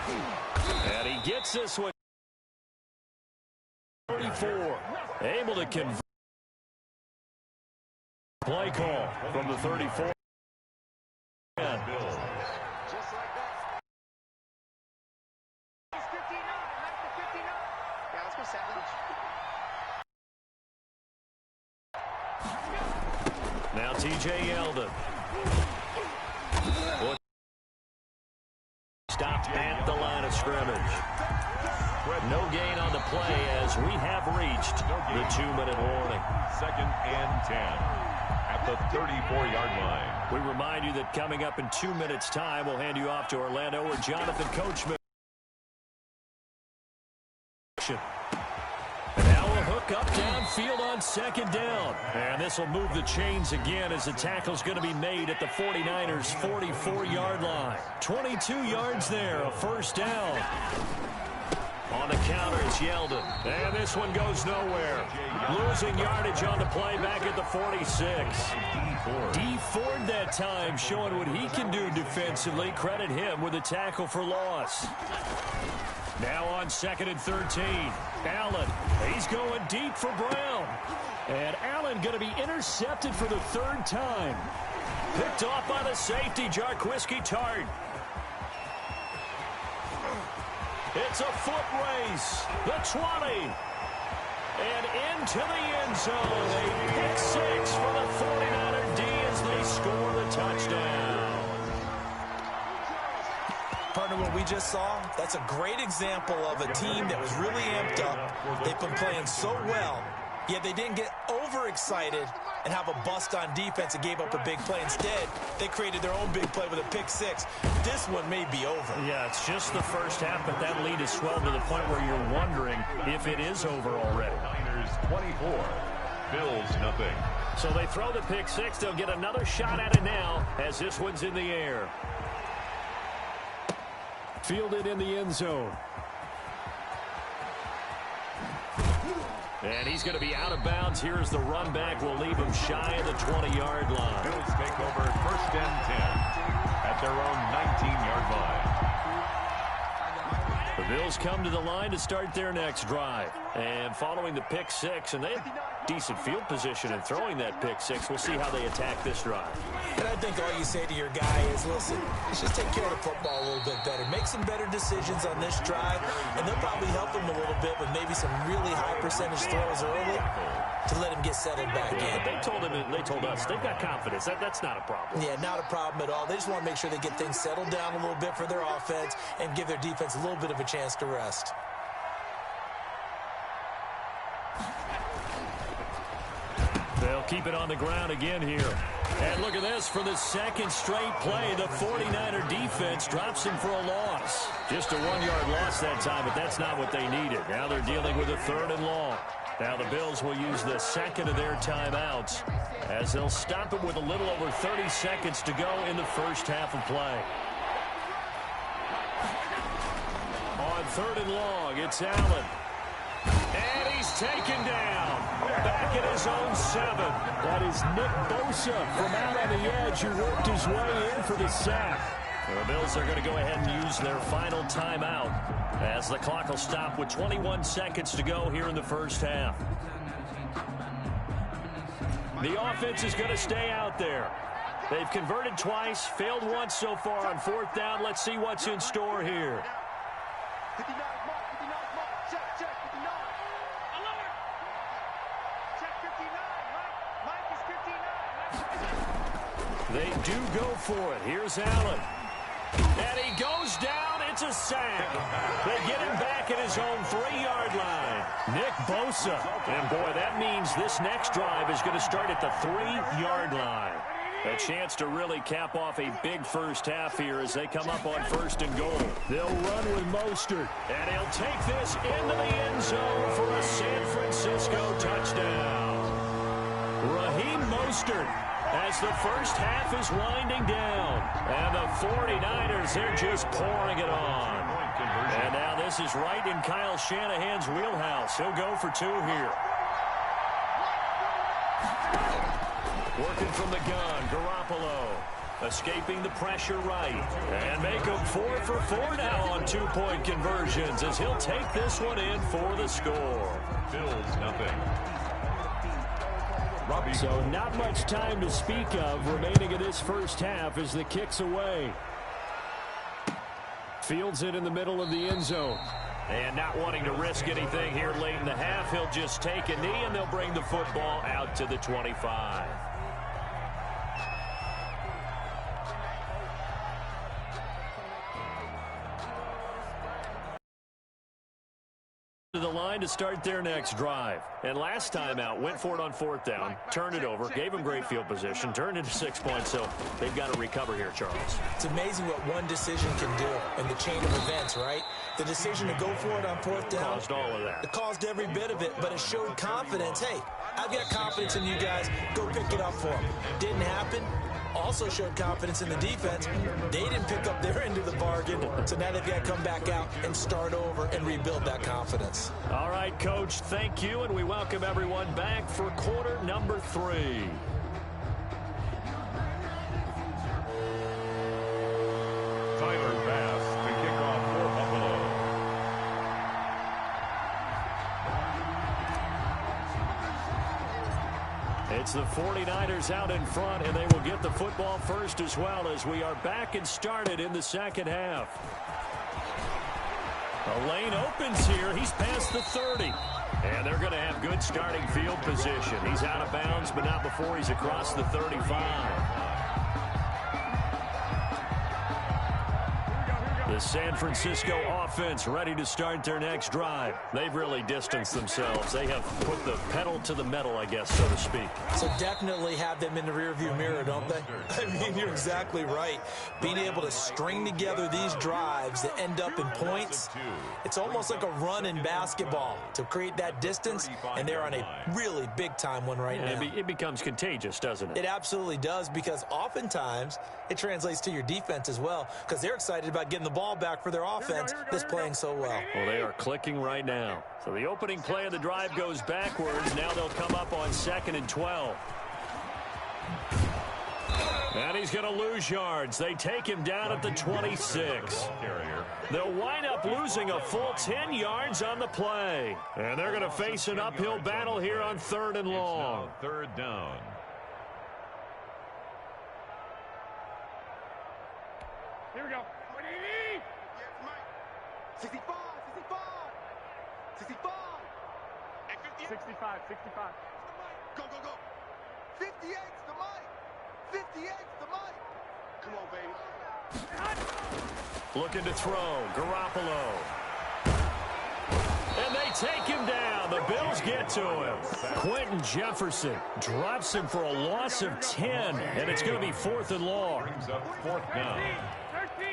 And he gets this one. 34. Able to convert. Play call from the 34. Now T.J. Yeldon. Stopped at the line of scrimmage. No gain on the play as we have reached the 2-minute warning. 2nd and 10 at the 34-yard line. We remind you that coming up in 2 minutes' time, we'll hand you off to Orlando where Jonathan Coachman. And now a hook up downfield on 2nd down. And this will move the chains again as the tackle's going to be made at the 49ers' 44-yard line. 22 yards there, a 1st down. On the counter, it's Yeldon. And this one goes nowhere. Losing yardage on the play back at the 46. D Ford that time showing what he can do defensively. Credit him with a tackle for loss. Now on 2nd and 13. Allen, he's going deep for Brown. And Allen going to be intercepted for the 3rd time. Picked off by the safety, Jarquiski Tart. It's a foot race. The 20. And into the end zone. A pick 6 for the 49er D as they score the touchdown. Partner, what we just saw, that's a great example of a team that was really amped up. They've been playing so well, yet they didn't get overexcited and have a bust on defense and gave up a big play. Instead, they created their own big play with a pick 6. This one may be over. Yeah, it's just the first half, but that lead is swelled to the point where you're wondering if it is over already. Niners 24, Bills nothing. So they throw the pick 6. They'll get another shot at it now as this one's in the air. Fielded in the end zone. And he's going to be out of bounds. Here's the run back. Will leave him shy of the 20-yard line. Bills take over 1st and 10 at their own 19-yard line. The Bills come to the line to start their next drive. And following the pick 6, and they have decent field position in throwing that pick 6. We'll see how they attack this drive. And I think all you say to your guy is, listen, let's just take care of the football a little bit better. Make some better decisions on this drive, and they'll probably help him a little bit with maybe some really high percentage throws early to let him get settled back in. But they told us they've got confidence. That's not a problem. Yeah, not a problem at all. They just want to make sure they get things settled down a little bit for their offense and give their defense a little bit of a chance to rest. They'll keep it on the ground again here. And look at this. For the 2nd straight play, the 49er defense drops him for a loss. Just a 1-yard loss that time, but that's not what they needed. Now they're dealing with a 3rd and long. Now the Bills will use the 2nd of their timeouts as they'll stop it with a little over 30 seconds to go in the first half of play. On 3rd and long, it's Allen. And he's taken down. Back at his own 7. That is Nick Bosa from out on the edge who worked his way in for the sack. The Bills are going to go ahead and use their final timeout as the clock will stop with 21 seconds to go here in the first half. The offense is going to stay out there. They've converted twice, failed once so far on 4th down. Let's see what's in store here. They do go for it. Here's Allen. And he goes down. It's a sack. They get him back at his own 3-yard line. Nick Bosa. And, boy, that means this next drive is going to start at the 3-yard line. A chance to really cap off a big first half here as they come up on 1st and goal. They'll run with Mostert. And he'll take this into the end zone for a San Francisco touchdown. Raheem Mostert, as the first half is winding down. And the 49ers, they're just pouring it on. And now this is right in Kyle Shanahan's wheelhouse. He'll go for 2 here. Working from the gun, Garoppolo. escaping the pressure right. And make him 4 for 4 now on 2-point conversions as he'll take this one in for the score. Bills nothing. So not much time to speak of remaining in this first half as the kick's away. Fields it in the middle of the end zone. And not wanting to risk anything here late in the half, he'll just take a knee and they'll bring the football out to the 25. To the line to start their next drive. And last time out, went for it on 4th down, turned it over, gave them great field position, turned it to 6 points, so they've got to recover here, Charles. It's amazing what one decision can do in the chain of events, right? The decision to go for it on 4th down. Caused all of that. It caused every bit of it, but it showed confidence. Hey, I've got confidence in you guys. Go pick it up for them. Didn't happen. Also showed confidence in the defense. They didn't pick up their end of the bargain, so now they've got to come back out and start over and rebuild that confidence. All right, Coach, thank you, and we welcome everyone back for quarter number 3. Tyler Bass to kick off for Buffalo. It's the 49ers out in front, and they will get the football first as well as we are back and started in the second half. A lane opens here. He's past the 30. And they're going to have good starting field position. He's out of bounds, but not before he's across the 35. The San Francisco offense ready to start their next drive. They've really distanced themselves. They have put the pedal to the metal, I guess, so to speak. So definitely have them in the rearview mirror, don't they? I mean, you're exactly right. Being able to string together these drives that end up in points, it's almost like a run in basketball to create that distance, and they're on a really big-time one right now. It becomes contagious, doesn't it? It absolutely does, because oftentimes it translates to your defense as well, because they're excited about getting the ball back for their offense that's playing so well. Well, they are clicking right now. So the opening play of the drive goes backwards. Now they'll come up on 2nd and 12. And he's going to lose yards. They take him down at the 26. They'll wind up losing a full 10 yards on the play. And they're going to face an uphill battle here on 3rd and long. 3rd down. Here we go. 65. 65. Go. 58's the mic. 58's the mic. Come on, baby. Looking to throw. Garoppolo. And they take him down. The Bills get to him. Quentin Jefferson drops him for a loss of 10. And it's going to be 4th and long. Brings up 4th down. 13.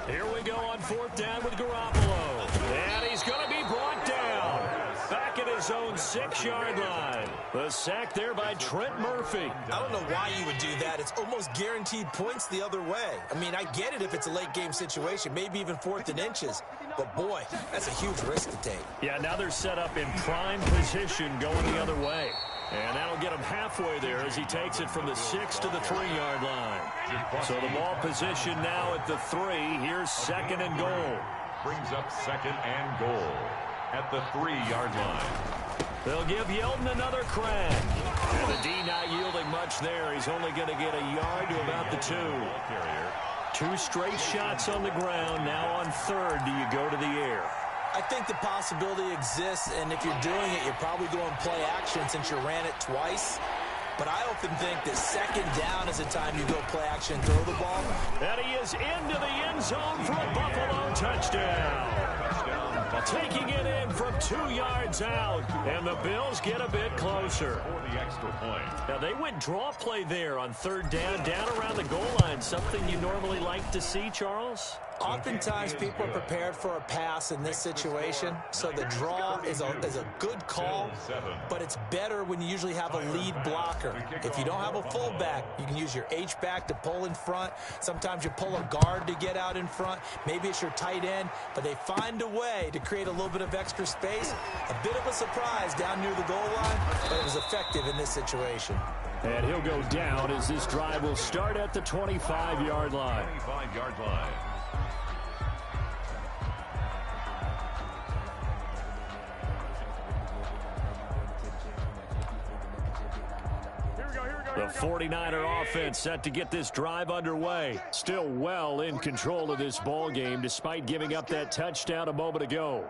Here we go on 4th down with Garoppolo. And he's going to be brought down. Back at his own 6-yard line. The sack there by Trent Murphy. I don't know why you would do that. It's almost guaranteed points the other way. I mean, I get it if it's a late-game situation, maybe even 4th and inches. But, boy, that's a huge risk to take. Yeah, now they're set up in prime position going the other way. And that'll get him halfway there as he takes it from the 6 to the 3-yard line. So the ball position now at the 3. Here's 2nd and goal. Brings up 2nd and goal at the 3-yard line. They'll give Yeldon another crack. And the D not yielding much there. He's only going to get a yard to about the 2. 2 straight shots on the ground. Now on 3rd, do you go to the air? I think the possibility exists, and if you're doing it, you're probably going play action since you ran it twice. But I often think that 2nd down is the time you go play action, throw the ball. And he is into the end zone for a Buffalo touchdown. Taking it in from 2 yards out, and the Bills get a bit closer. For the extra point. Now, they went draw play there on 3rd down around the goal line. Something you normally like to see, Charles? Oftentimes, people are prepared for a pass in this situation, so the draw is a good call, but it's better when you usually have a lead blocker. If you don't have a fullback, you can use your H-back to pull in front. Sometimes you pull a guard to get out in front. Maybe it's your tight end, but they find a way to create a little bit of extra space. A bit of a surprise down near the goal line, but it was effective in this situation. And he'll go down as this drive will start at the 25-yard line. 25-yard line. The 49er offense set to get this drive underway. Still well in control of this ball game despite giving up that touchdown a moment ago.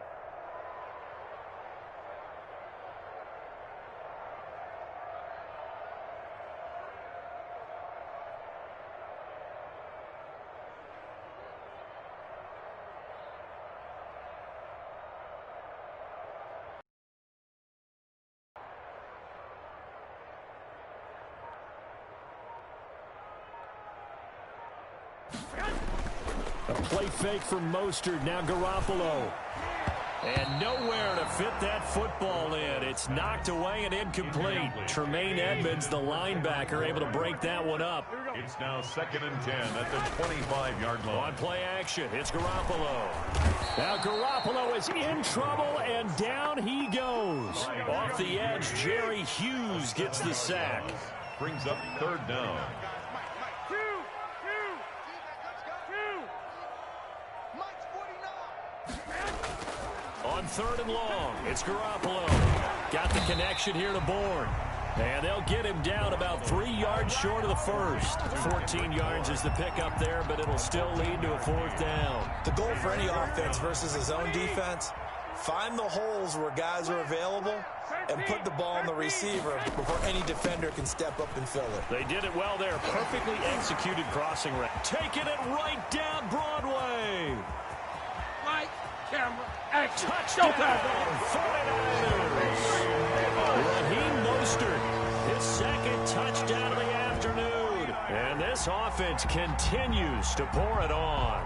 A play fake from Mostert, now Garoppolo. And nowhere to fit that football in. It's knocked away and incomplete. Tremaine Edmonds, the linebacker, able to break that one up. It's now 2nd and 10 at the 25-yard line. On play action, it's Garoppolo. Now Garoppolo is in trouble, and down he goes. Off the edge, Jerry Hughes gets the sack. Brings up 3rd down. On 3rd and long, it's Garoppolo. Got the connection here to Bourne. And they'll get him down about 3 yards short of the first. 14 yards is the pickup there, but it'll still lead to a 4th down. The goal for any offense versus his own defense, find the holes where guys are available and put the ball on the receiver before any defender can step up and fill it. They did it well there. Perfectly executed crossing route. Taking it right down Broadway. Light, camera, action. Touchdown, 49ers. Raheem Mostert, his 2nd touchdown of the afternoon. And this offense continues to pour it on.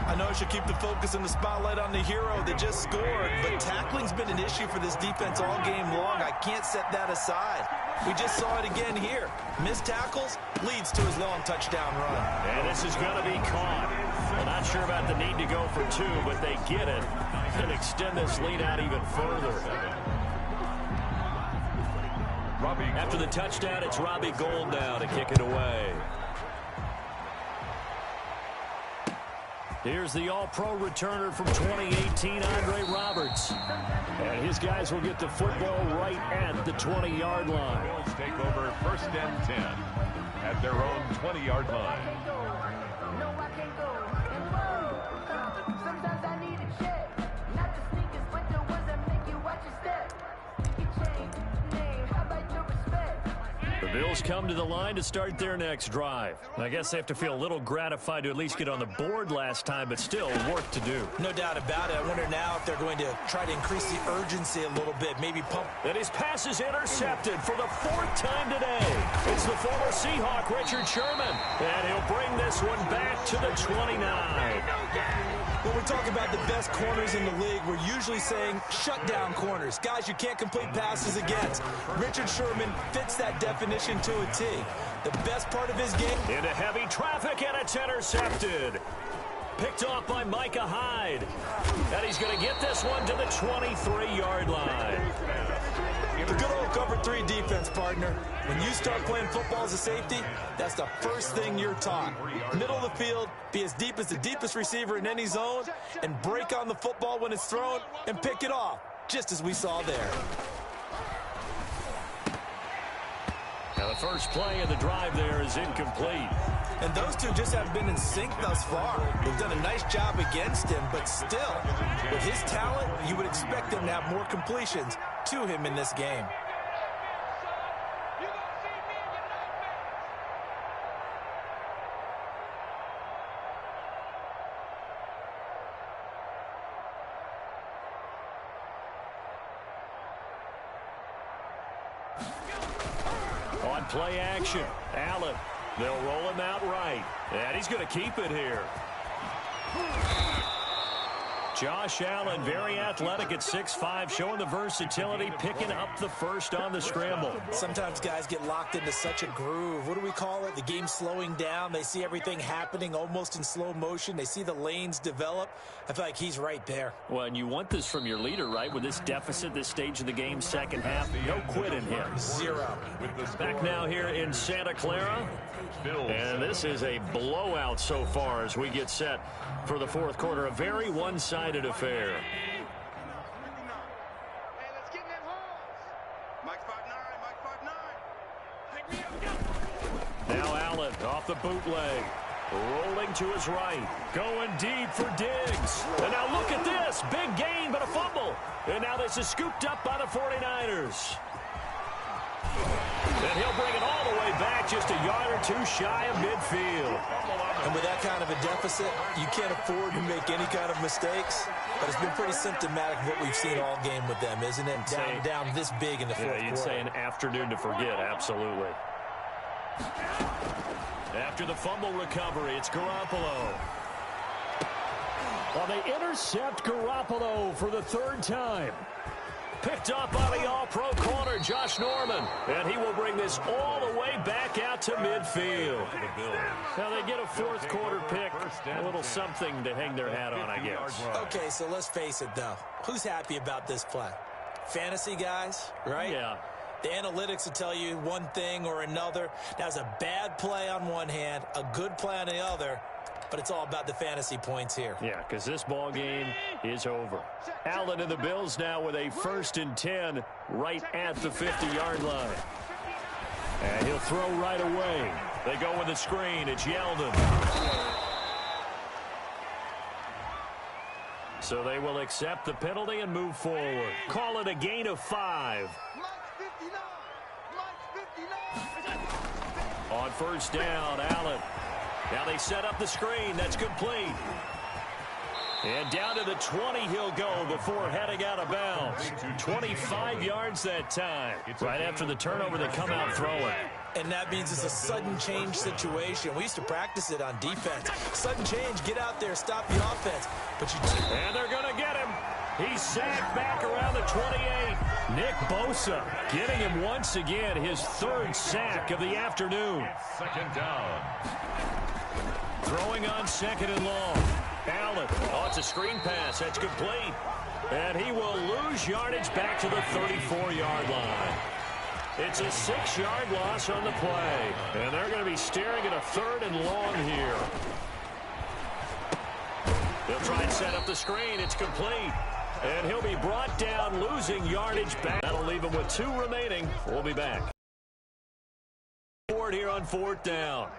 I know I should keep the focus and the spotlight on the hero that just scored, but tackling's been an issue for this defense all game long. I can't set that aside. We just saw it again here. Missed tackles leads to his long touchdown run. And this is going to be caught. Well, not sure about the need to go for 2, but they get it and extend this lead out even further. After the touchdown, it's Robbie Gould now to kick it away. Here's the all-pro returner from 2018, Andre Roberts. And his guys will get the football right at the 20-yard line. Bills take over 1st and 10 at their own 20-yard line. The Bills come to the line to start their next drive. I guess they have to feel a little gratified to at least get on the board last time, but still work to do. No doubt about it. I wonder now if they're going to try to increase the urgency a little bit, maybe pump. And his pass is intercepted for the 4th time today. It's the former Seahawk, Richard Sherman. And he'll bring this one back to the 29. When we talk about the best corners in the league, we're usually saying shutdown corners, guys you can't complete passes against. Richard Sherman fits that definition to a T. The best part of his game. Into heavy traffic, and it's intercepted. Picked off by Micah Hyde. And he's going to get this one to the 23-yard line. The good old cover 3 defense, partner. When you start playing football as a safety, that's the first thing you're taught. Middle of the field, be as deep as the deepest receiver in any zone, and break on the football when it's thrown and pick it off, just as we saw there. Now the first play of the drive there is incomplete. And those two just haven't been in sync thus far. They've done a nice job against him, but still, with his talent, you would expect them to have more completions to him in this game. On play action, Allen. They'll roll him out right. And he's going to keep it here. Josh Allen, very athletic at 6'5", showing the versatility, picking up the first on the scramble. Sometimes guys get locked into such a groove. What do we call it? The game slowing down. They see everything happening almost in slow motion. They see the lanes develop. I feel like he's right there. Well, and you want this from your leader, right? With this deficit, this stage of the game, second half, no quit in him. Zero. Back now here in Santa Clara. And this is a blowout so far as we get set for the fourth quarter. A very one-sided affair. Now Allen off the bootleg. Rolling to his right. Going deep for Diggs. And now look at this. Big gain, but a fumble. And now this is scooped up by the 49ers. And he'll bring it all the way back, just a yard or two shy of midfield. And with that kind of a deficit, you can't afford to make any kind of mistakes. But it's been pretty symptomatic of what we've seen all game with them, isn't it? Down this big in the fourth quarter. You'd say an afternoon to forget, absolutely. After the fumble recovery, it's Garoppolo. Well, they intercept Garoppolo for the third time. Picked up by the all-pro corner, Josh Norman. And he will bring this all the way back out to midfield. Now they get a fourth quarter pick. A little something to hang their hat on, I guess. Okay, so let's face it, though. Who's happy about this play? Fantasy guys, right? Yeah. The analytics will tell you one thing or another. That's a bad play on one hand, a good play on the other. But it's all about the fantasy points here. Yeah, because this ball game is over. Allen and the Bills now with a 1st and 10 right at the 50-yard line. And he'll throw right away. They go with the screen. It's Yeldon. So they will accept the penalty and move forward. Call it a gain of 5. On first down, Allen. Now they set up the screen. That's complete. And down to the 20 he'll go before heading out of bounds. 25 yards that time. Right after the turnover, they come out throwing. And that means it's a sudden change situation. We used to practice it on defense. Sudden change, get out there, stop the offense. And they're going to get him. He's sacked back around the 28. Nick Bosa getting him once again, his 3rd sack of the afternoon. Second down. Throwing on 2nd and long. Allen. Oh, it's a screen pass. That's complete. And he will lose yardage back to the 34-yard line. It's a 6-yard loss on the play. And they're going to be staring at a 3rd and long here. They'll try and set up the screen. It's complete. And he'll be brought down, losing yardage back. That'll leave him with 2 remaining. We'll be back. Forward here on 4th down.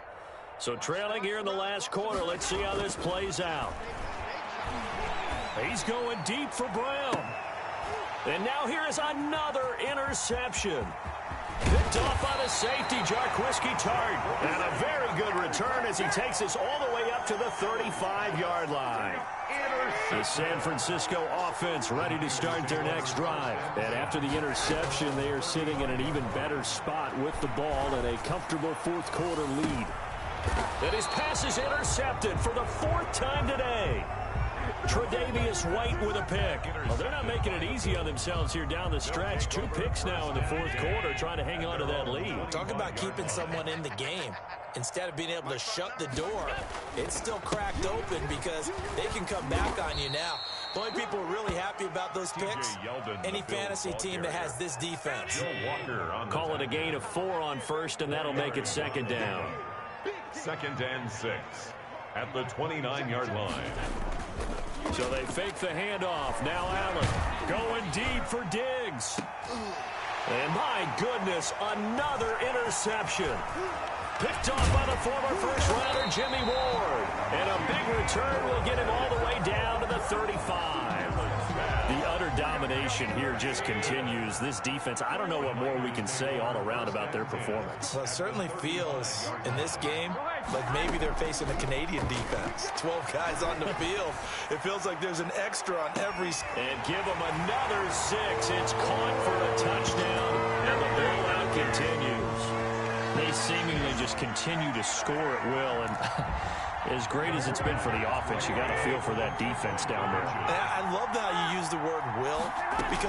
So trailing here in the last quarter. Let's see how this plays out. He's going deep for Brown. And now here is another interception. Picked off by the safety, Jarquiski Tart. And a very good return as he takes us all the way up to the 35-yard line. The San Francisco offense ready to start their next drive. And after the interception, they are sitting in an even better spot with the ball and a comfortable fourth quarter lead. And his pass is intercepted for the 4th time today. Tre'Davious White with a pick. Well, they're not making it easy on themselves here down the stretch. 2 picks now in the fourth quarter, trying to hang on to that lead. Talk about keeping someone in the game. Instead of being able to shut the door, it's still cracked open because they can come back on you now. The only people who are really happy about those picks, any fantasy team that has this defense. Call it a gain of 4 on first, and that'll make it 2nd down. 2nd and 6 at the 29-yard line. So they fake the handoff. Now Allen going deep for Diggs. And my goodness, another interception. Picked off by the former first-rounder Jimmy Ward. And a big return will get him all the way down to the 35. The utter domination here just continues. This defense, I don't know what more we can say all around about their performance. Well, it certainly feels in this game like maybe they're facing a Canadian defense. 12 guys on the field. It feels like there's an extra on every... And give them another 6. It's caught for a touchdown, and the bailout continues. They seemingly just continue to score at will, and as great as it's been for the offense, you got to feel for that defense down there. I love how you use the word will, because